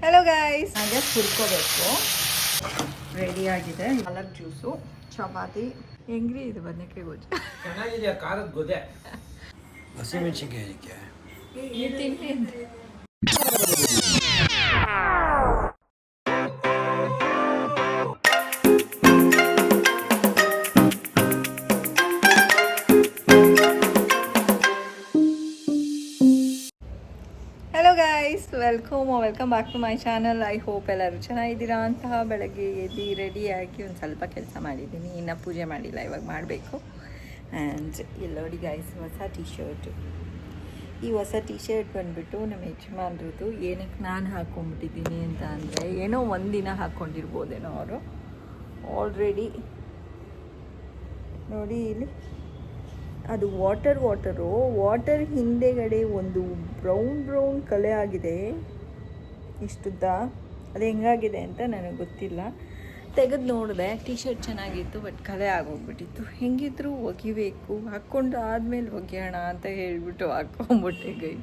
Hello guys, ಹಾಗೆ ಹುರ್ಕೋಬೇಕು. Ready ಆಗಿದೆ. ಪಾಲಕ್ ಜ್ಯೂಸು, ಚಪಾತಿ. ಹೆಂಗ್ರಿ ಇದು ಬದನೆಕಾಯಿ ಗೊಜ್ಜು? ಚೆನ್ನಾಗಿದೆ. ಖಾರದ ಗೊದೆ ಹಸಿಮೆಣಸಿನ್ಕಾಯಿ ತಿನ್ನಿ ಅಂತ. Hello guys, welcome back to my channel. I hope ಎಲ್ಲರೂ ಚೆನ್ನಾಗಿದ್ದೀರಾ ಅಂತ. ಬೆಳಗ್ಗೆ ಎದ್ದು ರೆಡಿಯಾಗಿ ಒಂದು ಸ್ವಲ್ಪ ಕೆಲಸ ಮಾಡಿದ್ದೀನಿ. ಇನ್ನು ಪೂಜೆ ಮಾಡಿಲ್ಲ, ಇವಾಗ ಮಾಡಬೇಕು. ಆ್ಯಂಡ್ ಇಲ್ಲಿ ನೋಡಿ ಗೈಸ್, ಹೊಸ ಟಿ ಶರ್ಟು. ಈ ಹೊಸ ಟಿ ಶರ್ಟ್ ಬಂದುಬಿಟ್ಟು ನಮ್ಮ ಯಜಮಾನ್ರದ್ದು. ಏನಕ್ಕೆ ನಾನು ಹಾಕ್ಕೊಂಬಿಟ್ಟಿದ್ದೀನಿ ಅಂತ ಅಂದರೆ, ಏನೋ ಒಂದಿನ ಹಾಕ್ಕೊಂಡಿರ್ಬೋದೇನೋ ಅವರು. ಆಲ್ರೆಡಿ ನೋಡಿ ಇಲ್ಲಿ, ಅದು ವಾಟರ್ ಹಿಂದೆಗಡೆ ಒಂದು ಬ್ರೌನ್ ಕಲೆ ಆಗಿದೆ. ಇಷ್ಟುದ್ದ ಅದು ಹೆಂಗಾಗಿದೆ ಅಂತ ನನಗೆ ಗೊತ್ತಿಲ್ಲ. ತೆಗೆದು ನೋಡಿದೆ, ಟಿ ಶರ್ಟ್ ಚೆನ್ನಾಗಿತ್ತು, ಬಟ್ ಕಲೆ ಆಗೋಗ್ಬಿಟ್ಟಿತ್ತು. ಹೆಂಗಿದ್ರು ಒಗಿಬೇಕು, ಹಾಕ್ಕೊಂಡು ಆದಮೇಲೆ ಒಗೆಯೋಣ ಅಂತ ಹೇಳಿಬಿಟ್ಟು ಹಾಕ್ಕೊಂಬಿಟ್ಟೆ ಗೈ.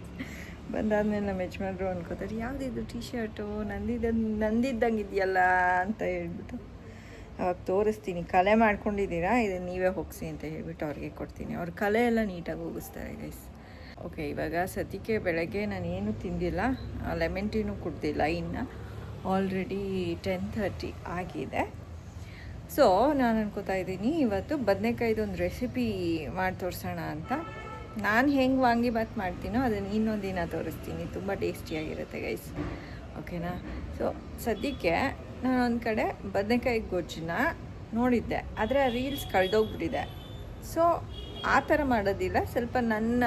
ಬಂದಾದ್ಮೇಲೆ ನಮ್ಮ ಯಜಮಾನ್ರು ಅನ್ಕೋತಾರೆ, ಯಾವುದಿದು ಟಿ ಶರ್ಟು ನಂದಿದ್ದಂಗೆ ಇದೆಯಲ್ಲ ಅಂತ ಹೇಳ್ಬಿಟ್ಟು. ಅವಾಗ ತೋರಿಸ್ತೀನಿ, ಕಲೆ ಮಾಡ್ಕೊಂಡಿದ್ದೀರಾ, ಇದನ್ನು ನೀವೇ ಹೋಗಿಸಿ ಅಂತ ಹೇಳ್ಬಿಟ್ಟು ಅವ್ರಿಗೆ ಕೊಡ್ತೀನಿ. ಅವ್ರ ಕಲೆ ಎಲ್ಲ ನೀಟಾಗಿ ಹೋಗಿಸ್ತಾರೆ ಗೈಸ್. ಓಕೆ, ಇವಾಗ ಸದ್ಯಕ್ಕೆ ಬೆಳಗ್ಗೆ ನಾನು ಏನೂ ತಿಂದಿಲ್ಲ, ಲೆಮನ್ ಟೀನೂ ಕುಡ್ದಿಲ್ಲ. ಇನ್ನು ಆಲ್ರೆಡಿ 10:30 ಆಗಿದೆ. ಸೊ ನಾನು ಅನ್ಕೋತಾ ಇದ್ದೀನಿ, ಇವತ್ತು ಬದನೆಕಾಯ್ದೊಂದು ರೆಸಿಪಿ ಮಾಡಿ ತೋರಿಸೋಣ ಅಂತ. ನಾನು ಹೆಂಗೆ ವಾಂಗಿಬಾತ್ ಮಾಡ್ತೀನೋ ಅದನ್ನು ಇನ್ನೊಂದು ದಿನ ತೋರಿಸ್ತೀನಿ. ತುಂಬ ಟೇಸ್ಟಿಯಾಗಿರುತ್ತೆ ಗೈಸ್, ಓಕೆನಾ? ಸೊ ಸದ್ಯಕ್ಕೆ ನಾನು ಒಂದು ಕಡೆ ಬದನೆಕಾಯಿ ಗೊಜ್ಜನ್ನ ನೋಡಿದ್ದೆ, ಆದರೆ ಆ ರೀಲ್ಸ್ ಕಳೆದೋಗ್ಬಿಟ್ಟಿದೆ. ಸೊ ಆ ಥರ ಮಾಡೋದಿಲ್ಲ, ಸ್ವಲ್ಪ ನನ್ನ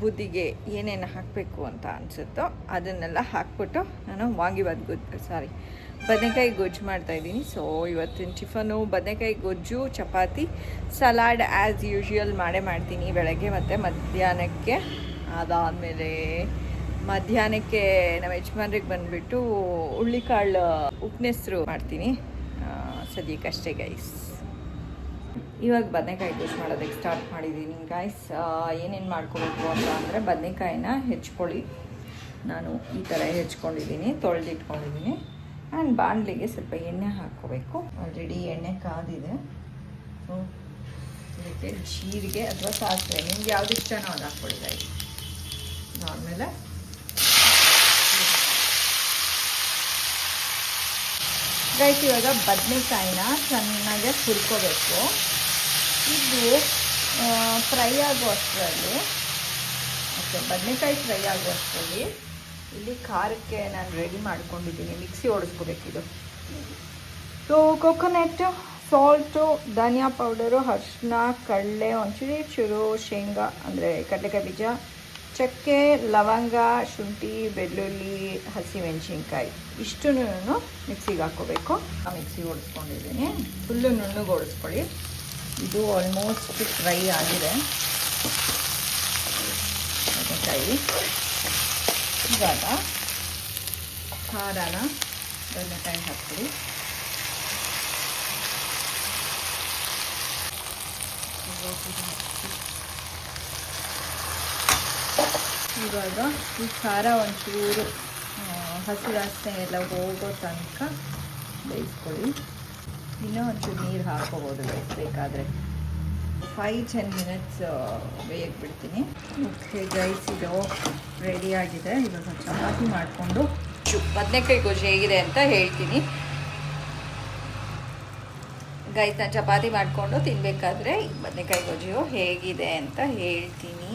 ಬುದ್ಧಿಗೆ ಏನೇನು ಹಾಕಬೇಕು ಅಂತ ಅನಿಸುತ್ತೋ ಅದನ್ನೆಲ್ಲ ಹಾಕ್ಬಿಟ್ಟು ನಾನು ಬದನೆಕಾಯಿ ಗೊಜ್ಜು ಮಾಡ್ತಾಯಿದ್ದೀನಿ. ಸೊ ಇವತ್ತಿನ ಟಿಫನು ಬದನೆಕಾಯಿ ಗೊಜ್ಜು, ಚಪಾತಿ, ಸಲಾಡ್ ಆ್ಯಸ್ ಯೂಶ್ವಲ್ ಮಾಡ್ತೀನಿ ಬೆಳಗ್ಗೆ ಮತ್ತು ಮಧ್ಯಾಹ್ನಕ್ಕೆ. ಅದಾದಮೇಲೆ ಮಧ್ಯಾಹ್ನಕ್ಕೆ ನಮ್ಮ ಯಜಮಾನ್ರಿಗೆ ಬಂದುಬಿಟ್ಟು ಹುಳ್ಳಿಕಾಳು ಉಪ್ನೆಸ್ರು ಮಾಡ್ತೀನಿ. ಸದ್ಯಕ್ಕಷ್ಟೇ ಗೈಸ್. ಇವಾಗ ಬದನೆಕಾಯಿ ಗೊಜ್ಜು ಮಾಡೋದಕ್ಕೆ ಸ್ಟಾರ್ಟ್ ಮಾಡಿದ್ದೀನಿ ಗೈಸ್. ಏನೇನು ಮಾಡ್ಕೋಬೇಕು ಅಂತ ಅಂದರೆ, ಬದನೆಕಾಯಿನ ಹೆಚ್ಕೊಳ್ಳಿ. ನಾನು ಈ ಥರ ಹೆಚ್ಕೊಂಡಿದ್ದೀನಿ, ತೊಳೆದಿಟ್ಕೊಂಡಿದ್ದೀನಿ. ಆ್ಯಂಡ್ ಬಾಣಲಿಗೆ ಸ್ವಲ್ಪ ಎಣ್ಣೆ ಹಾಕ್ಕೋಬೇಕು. ಆಲ್ರೆಡಿ ಎಣ್ಣೆ ಕಾದಿದೆ. ಸೊ ಇದಕ್ಕೆ ಜೀರಿಗೆ ಅಥವಾ ಸಾಸಿವೆ, ನಿಮ್ಗೆ ಯಾವ್ದು ಇಷ್ಟನೋ ಅದು ಹಾಕ್ಕೊಳ್ಳಿ ಗೈಸ್. ಆಮೇಲೆ ಗೈಸ್, ಇವಾಗ ಬದನೆಕಾಯಿನ ಚೆನ್ನಾಗಿ ಹುರ್ಕೋಬೇಕು. ಇದು ಫ್ರೈ ಆಗೋ ಅಷ್ಟರಲ್ಲಿ, ಓಕೆ, ಬದನೆಕಾಯಿ ಫ್ರೈ ಆಗೋ ಅಷ್ಟರಲ್ಲಿ ಇಲ್ಲಿ ಖಾರಕ್ಕೆ ನಾನು ರೆಡಿ ಮಾಡ್ಕೊಂಡಿದ್ದೀನಿ. ಮಿಕ್ಸಿ ಓಡಿಸ್ಕೋಬೇಕಿದು. ಸೊ ಕೊಕೊನೆಟ್ಟು, ಸಾಲ್ಟು, ಧನಿಯಾ ಪೌಡರು, ಅರಿಶಿನ, ಕಡಲೆ, ಒಂಚೂರು ಶೇಂಗಾ ಅಂದರೆ ಕಡಲೆಕಾಯಿ ಬೀಜ, ಚಕ್ಕೆ, ಲವಂಗ, ಶುಂಠಿ, ಬೆಳ್ಳುಳ್ಳಿ, ಹಸಿಮೆಣಸಿನ್ಕಾಯಿ ಇಷ್ಟು ಮಿಕ್ಸಿಗೆ ಹಾಕ್ಕೋಬೇಕು. ಮಿಕ್ಸಿಗೆ ಓಡಿಸ್ಕೊಂಡಿದ್ದೀನಿ. ಫುಲ್ಲು ನುಣ್ಣಗೆ ಓಡಿಸ್ಕೊಳ್ಳಿ. ಇದು ಆಲ್ಮೋಸ್ಟ್ ಫ್ರೈ ಆಗಿದೆ ಬದನೆಕಾಯಿ. ಇವಾಗ ಖಾರನ ಬದನೆಕಾಯಿ ಹಾಕ್ತೀವಿ. ಇವಾಗ ಈ ಖಾರ ಒಂಚೂರು ಹಸಿ ವಾಸನೆ ಎಲ್ಲ ಹೋಗೋ ತನಕ ಬೇಯಿಸ್ಕೊಳ್ಳಿ. ಇನ್ನೂ ಒಂಚೂರು ನೀರು ಹಾಕ್ಕೋಬೋದು ಬೇಕಾದರೆ. 5-10 ಮಿನಿಟ್ಸ್ ಬೇಯಕ್ಕೆ ಬಿಡ್ತೀನಿ. ಓಕೆ ಗೈಸ್, ಇದು ರೆಡಿಯಾಗಿದೆ. ಇವಾಗ ಚಪಾತಿ ಮಾಡಿಕೊಂಡು ಬದನೆಕಾಯಿ ಗೊಜ್ಜು ಹೇಗಿದೆ ಅಂತ ಹೇಳ್ತೀನಿ ಗೈಸ್. ನಾನು ಚಪಾತಿ ಮಾಡಿಕೊಂಡು ತಿನ್ನಬೇಕಾದ್ರೆ ಬದನೆಕಾಯಿ ಗೊಜ್ಜು ಹೇಗಿದೆ ಅಂತ ಹೇಳ್ತೀನಿ.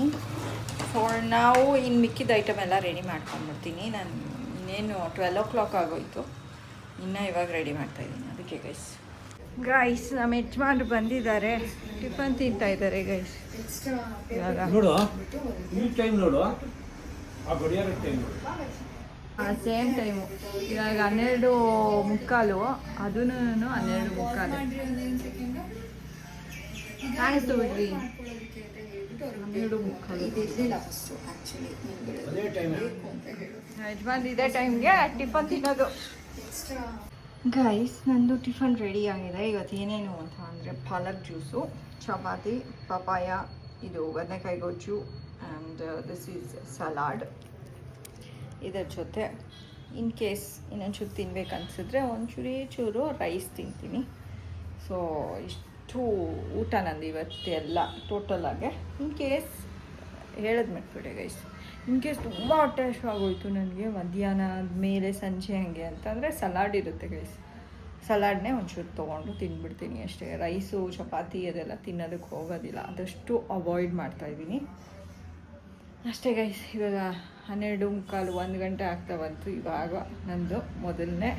ಫಾರ್ ನಾವು ಇನ್ನು ಮಿಕ್ಕಿದ ಐಟಮ್ ಎಲ್ಲ ರೆಡಿ ಮಾಡ್ಕೊಂಡ್ಬಿಡ್ತೀನಿ. ನಾನು ಇನ್ನೇನು 12 o'clock ಆಗೋಯ್ತು, ಇನ್ನು ಇವಾಗ ರೆಡಿ ಮಾಡ್ತಾಯಿದ್ದೀನಿ. ಅದಕ್ಕೆ ಗೈಸ್ ನಮ್ಮ ಯಜಮಾನ್ರು ಬಂದಿದ್ದಾರೆ, ಟಿಫನ್ ತಿಂತಾ ಇದ್ದಾರೆ ಗೈಸ್. ಇವಾಗ ಸೇಮ್ ಟೈಮು. ಇವಾಗ 12:45, ಅದೂ 12:45 ಆಯಿತು ಬಿಡ್ರಿ. 12:45 ಯಜಮಾನ್ ಇದೇ ಟೈಮ್ಗೆ ಟಿಫನ್ ತಿನ್ನೋದು. ಗೈಸ್, ನಂದು ಟಿಫನ್ ರೆಡಿ ಆಗಿದೆ. ಇವತ್ತು ಏನೇನು ಅಂತ ಅಂದರೆ, ಪಾಲಕ್ ಜ್ಯೂಸು, ಚಪಾತಿ, ಪಪಾಯ, ಇದು ಬದನೆಕಾಯಿ ಗೊಜ್ಜು, ಆ್ಯಂಡ್ ದಿಸ್ ಈಸ್ ಸಲಾಡ್. ಇದರ ಜೊತೆ ಇನ್ ಕೇಸ್ ಇನ್ನೊಂಚೂರು ತಿನ್ಬೇಕು ಅನಿಸಿದ್ರೆ ಚೂರು ರೈಸ್ ತಿಂತೀನಿ. ಸೊ ಇಷ್ಟು ಊಟ ನಂದು ಇವತ್ತೆಲ್ಲ ಟೋಟಲಾಗೆ. ಇನ್ ಕೇಸ್ ಹೇಳೋದು ಮರ್ತ್ಬಿಟ್ಟೆ ಗೈಸ್, ಇನ್ ಕೇಸ್ ತುಂಬ ಹೊಟ್ಟೆ ಹಸಿವಾಗೋಯ್ತು ನನಗೆ ಮಧ್ಯಾಹ್ನ ಮೇಲೆ ಸಂಜೆ ಹಾಗೆ ಅಂತಂದರೆ ಸಲಾಡ್ ಇರುತ್ತೆ ಗೈಸ್, ಸಲಾಡ್ನೇ ಒಂಚೂರು ತೊಗೊಂಡು ತಿಂದ್ಬಿಡ್ತೀನಿ ಅಷ್ಟೇ. ರೈಸು ಚಪಾತಿ ಅದೆಲ್ಲ ತಿನ್ನೋದಕ್ಕೆ ಹೋಗೋದಿಲ್ಲ, ಆದಷ್ಟು ಅವಾಯ್ಡ್ ಮಾಡ್ತಾಯಿದ್ದೀನಿ ಅಷ್ಟೇ ಗೈಸ್. ಇವಾಗ 12:15 1 ಗಂಟೆ ಆಗ್ತಾ ಬಂತು. ಇವಾಗ ನಂದು ಮೊದಲನೇ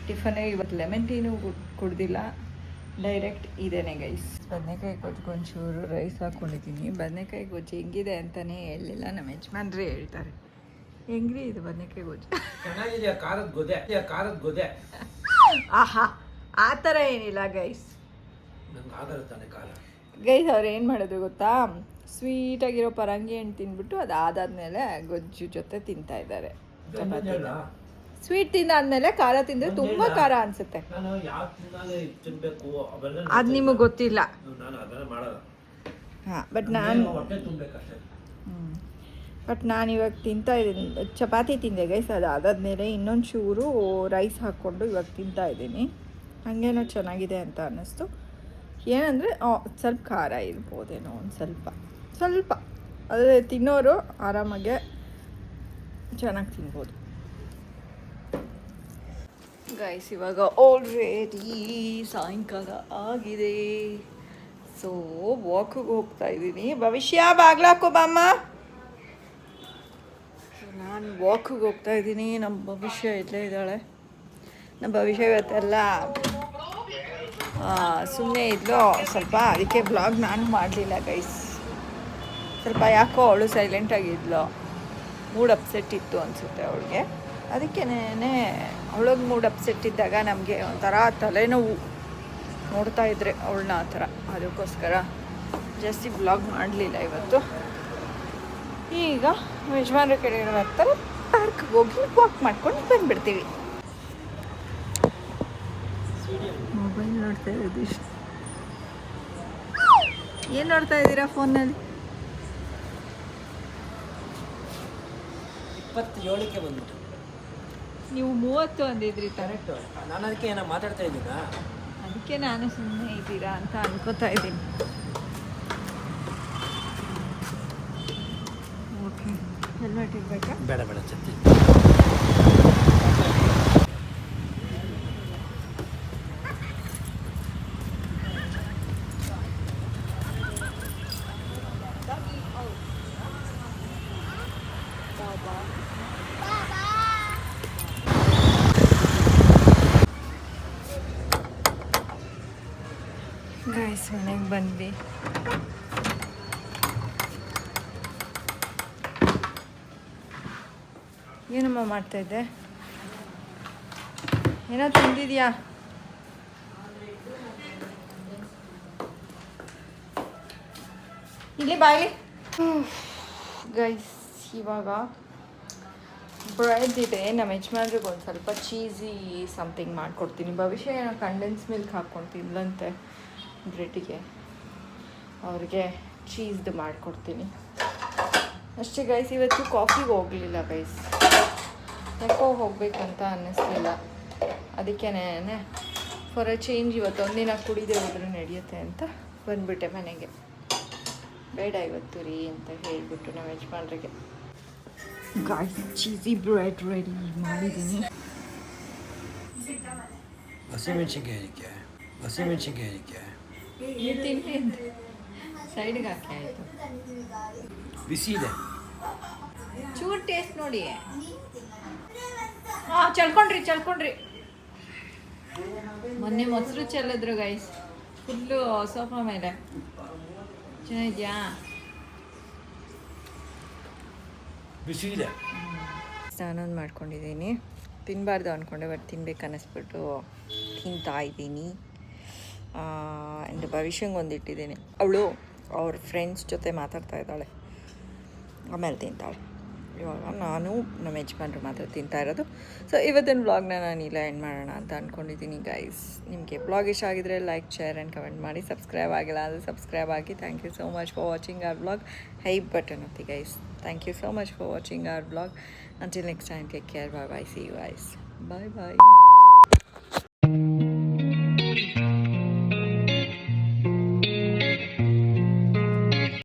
ಟಿಫನೇ ಇವತ್ತು ಲೆಮನ್ ಟೀನೂ ಕುಡ್ದಿಲ್ಲ, ಡೈರೆಕ್ಟ್ ಇದೇನೆ ಗೈಸ್. ಬದನೆಕಾಯಿ ಗೊಜ್ಜಿಗೊಂಚೂರು ರೈಸ್ ಹಾಕ್ಕೊಂಡಿದ್ದೀನಿ. ಬದನೆಕಾಯಿ ಗೊಜ್ಜು ಹೆಂಗಿದೆ ಅಂತಲೇ ಹೇಳಲಿಲ್ಲ, ನಮ್ಮ ಯಜಮಾನ್ರೇ ಹೇಳ್ತಾರೆ. ಹೆಂಗ್ರಿ ಇದು ಬದನೆಕಾಯಿ ಗೊಜ್ಜು? ಚೆನ್ನಾಗಿದೆಯಾ ಖಾರದ ಗೊದೆ. ಆಹಾ, ಆ ಥರ ಏನಿಲ್ಲ ಗೈಸ್. ನಂಗೆ ಆಗಲ್ಲ ಖಾರ. ಗೈಸ್ ಅವ್ರು ಏನು ಮಾಡೋದು ಗೊತ್ತಾ, ಸ್ವೀಟಾಗಿರೋ ಪರಂಗಿ ಹಣ್ಣು ತಿಂದ್ಬಿಟ್ಟು ಅದಾದಮೇಲೆ ಗೊಜ್ಜು ಜೊತೆ ತಿಂತಾ ಇದ್ದಾರೆ ಚಪಾತಿ. ಸ್ವೀಟ್ ತಿಂದಾದ್ಮೇಲೆ ಖಾರ ತಿಂದರೆ ತುಂಬ ಖಾರ ಅನಿಸುತ್ತೆ. ಅದು ನಿಮಗೆ ಗೊತ್ತಿಲ್ಲ. ಹಾಂ, ಬಟ್ ನಾನು ಇವಾಗ ತಿಂತಾ ಇದ್ದೀನಿ, ಚಪಾತಿ ತಿಂದೆ ಗೈಸ್. ಅದಾದಮೇಲೆ ಇನ್ನೊಂದು ಚೂರು ರೈಸ್ ಹಾಕ್ಕೊಂಡು ಇವಾಗ ತಿಂತಾ ಇದ್ದೀನಿ. ಹಾಗೇನೋ ಚೆನ್ನಾಗಿದೆ ಅಂತ ಅನ್ನಿಸ್ತು. ಏನಂದರೆ ಸ್ವಲ್ಪ ಖಾರ ಇರ್ಬೋದೇನೋ, ಒಂದು ಸ್ವಲ್ಪ ಅದೇ ತಿನ್ನೋರು ಆರಾಮಾಗೆ ಚೆನ್ನಾಗಿ ತಿನ್ಬೋದು ಗೈಸ್. ಇವಾಗ ಆಲ್ರೆಡಿ ಸಾಯಂಕಾಲ ಆಗಿದೆ. ಸೊ ವಾಕಿಗೆ ಹೋಗ್ತಾ ಇದ್ದೀನಿ. ಭವಿಷ್ಯ ಬಾಗ್ಲಾಕೋ ಬಾಮ್ಮ. ನಾನು ವಾಕಿಗೆ ಹೋಗ್ತಾ ಇದ್ದೀನಿ. ನಮ್ಮ ಭವಿಷ್ಯ ಇಲ್ಲೇ ಇದ್ದಾಳೆ. ನಮ್ಮ ಭವಿಷ್ಯ ಇವತ್ತೆಲ್ಲ ಸುಮ್ಮನೆ ಇದ್ಲು ಸ್ವಲ್ಪ, ಅದಕ್ಕೆ ಬ್ಲಾಗ್ ನಾನು ಮಾಡಲಿಲ್ಲ ಗೈಸ್. ಸ್ವಲ್ಪ ಯಾಕೋ ಅವಳು ಸೈಲೆಂಟಾಗಿದ್ಲು, ಮೂಡ್ ಅಪ್ಸೆಟ್ ಇತ್ತು ಅನಿಸುತ್ತೆ ಅವಳಿಗೆ. ಅದಕ್ಕೇನೆ ಅವಳಿಗೆ ಮೂಡ್ ಅಪ್ಸೆಟ್ ಇದ್ದಾಗ ನಮಗೆ ಒಂಥರ ತಲೆನೋವು ನೋಡ್ತಾ ಇದ್ರೆ ಅವಳನ್ನ ಆ ಥರ. ಅದಕ್ಕೋಸ್ಕರ ಜಾಸ್ತಿ ಬ್ಲಾಗ್ ಮಾಡಲಿಲ್ಲ ಇವತ್ತು. ಈಗ ಯಜಮಾನ್ರ ಕಡೆ ಬರ್ತಾರೆ, ಪಾರ್ಕ್ಗೆ ಹೋಗಿ ವಾಕ್ ಮಾಡ್ಕೊಂಡು ಬಂದುಬಿಡ್ತೀವಿ. ಮೊಬೈಲ್ ನೋಡ್ತಾ ಇರೋದು ಇಷ್ಟು. ಏನು ನೋಡ್ತಾ ಇದ್ದೀರಾ ಫೋನಲ್ಲಿ? 27ಕ್ಕೆ ಬಂದ್ಬಿಟ್ಟು ನೀವು 30 ಅಂದಿದ್ರಿ. ಕರೆಕ್ಟ್. ನಾನು ಅದಕ್ಕೆ ಏನೋ ಮಾತಾಡ್ತಾ ಇದ್ದೀನಾ, ಅದಕ್ಕೆ ನಾನು ಸುಮ್ಮನೆ ಇದ್ದೀರಾ ಅಂತ ಅನ್ಕೋತಾ ಇದ್ದೀನಿ. ಓಕೆ, ಹೆಲ್ಮೆಟ್ ಇರಬೇಕಾ? ಬೇಡ ಛತ್ತಿ. ಗೈಸ್ ಮನೆಗೆ ಬಂದ್ವಿ. ಏನಮ್ಮ ಮಾಡ್ತಾಯಿದ್ದೆ? ಏನೋ ತಿಂದಿದ್ಯಾ? ಇಲ್ಲಿ ಬಾಯಿ. ಗೈಸ್ ಇವಾಗ ಬ್ರೆಡ್ ಇದೆ. ನಮ್ಮ ಯಜಮಾನ್ರಿಗೆ ಒಂದು ಸ್ವಲ್ಪ ಚೀಸಿ ಸಮಥಿಂಗ್ ಮಾಡಿಕೊಡ್ತೀನಿ. ಭವಿಷ್ಯ ಏನೋ ಕಂಡೆನ್ಸ್ ಮಿಲ್ಕ್ ಹಾಕ್ಕೊಂಡು ತಿನ್ಲಂತೆ ಬ್ರೆಡ್ಡಿಗೆ, ಅವ್ರಿಗೆ ಚೀಸ್ದು ಮಾಡಿಕೊಡ್ತೀನಿ ಅಷ್ಟೇ ಗೈಸ್. ಇವತ್ತು ಕಾಫಿಗೆ ಹೋಗಲಿಲ್ಲ ಗೈಸ್, ಯಾಕೋ ಹೋಗ್ಬೇಕಂತ ಅನ್ನಿಸ್ಲಿಲ್ಲ. ಅದಕ್ಕೇನೆ ಫಾರ್ ಅ ಚೇಂಜ್ ಇವತ್ತು ಒಂದಿನ ಕುಡಿದೇ ಹೋದ್ರೆ ನಡೆಯುತ್ತೆ ಅಂತ ಬಂದುಬಿಟ್ಟೆ ಮನೆಗೆ. ಬೇಡ ಇವತ್ತು ರೀ ಅಂತ ಹೇಳಿಬಿಟ್ಟು ನಮ್ಮ ಯಜಮಾನ್ರಿಗೆ. ಗಾಯ್ಸ್ ಚೀಸಿ ಬ್ರೆಡ್ ರೆಡಿ ಮಾಡಿದ್ದೀನಿ. ಹಸಿಮೆಣ್ಸಿನ್ಕಾಯಿ ನೀವು ತಿನ್ನಿ ಅಂತ ಸೈಡ್ಗೆ ಹಾಕಿ ಆಯಿತು. ಬಿಸಿ ಇದೆ, ಚೂರು ಟೇಸ್ಟ್ ನೋಡಿ. ಹಾಂ ಚಲ್ಕೊಂಡ್ರಿ. ಮೊನ್ನೆ ಮೊಸರು ಚೆಲ್ಲಿದ್ರು ಗೈಸ್ ಫುಲ್ಲು ಸೋಫಾ ಮೇಲೆ. ಚೆನ್ನಾಗಿದ್ಯಾ? ಬಿಸಿ ಇದೆ. ಸ್ನಾನವನ್ನು ಮಾಡ್ಕೊಂಡಿದ್ದೀನಿ. ತಿನ್ನಬಾರ್ದು ಅಂದ್ಕೊಂಡೆ, ಬಟ್ ತಿನ್ಬೇಕು ಅನ್ನಿಸ್ಬಿಟ್ಟು ತಿಂತಾ ಇದ್ದೀನಿ. ಆ್ಯಂಡ್ ಭವಿಷ್ಯಂಗೆ ಒಂದಿಟ್ಟಿದ್ದೀನಿ. ಅವಳು ಅವ್ರ ಫ್ರೆಂಡ್ಸ್ ಜೊತೆ ಮಾತಾಡ್ತಾ ಇದ್ದಾಳೆ, ಆಮೇಲೆ ತಿಂತಾಳೆ. ಇವಾಗ ನಾನು ನಮ್ಮ ಯಜಮಾನ್ರು ಮಾತ್ರ ತಿಂತಾ ಇರೋದು. ಸೊ ಇವತ್ತಿನ ವ್ಲಾಗ್ನ ನಾನು ಇಲ್ಲ ಎಂಡ್ ಮಾಡೋಣ ಅಂತ ಅಂದ್ಕೊಂಡಿದ್ದೀನಿ ಗೈಸ್. ನಿಮಗೆ ವ್ಲಾಗ್ ಇಷ್ಟ ಆಗಿದ್ರೆ ಲೈಕ್, ಶೇರ್ ಆ್ಯಂಡ್ ಕಮೆಂಟ್ ಮಾಡಿ. ಸಬ್ಸ್ಕ್ರೈಬ್ ಆಗಿಲ್ಲ ಅಂದರೆ ಸಬ್ಸ್ಕ್ರೈಬ್ ಆಗಿ. Thank you so much for watching our vlog. ಹೈ ಬಟನ್ ಒತ್ತಿ guys. Thank you so much for watching our vlog. Until next time, take care. Bye bye. See you guys. Bye bye.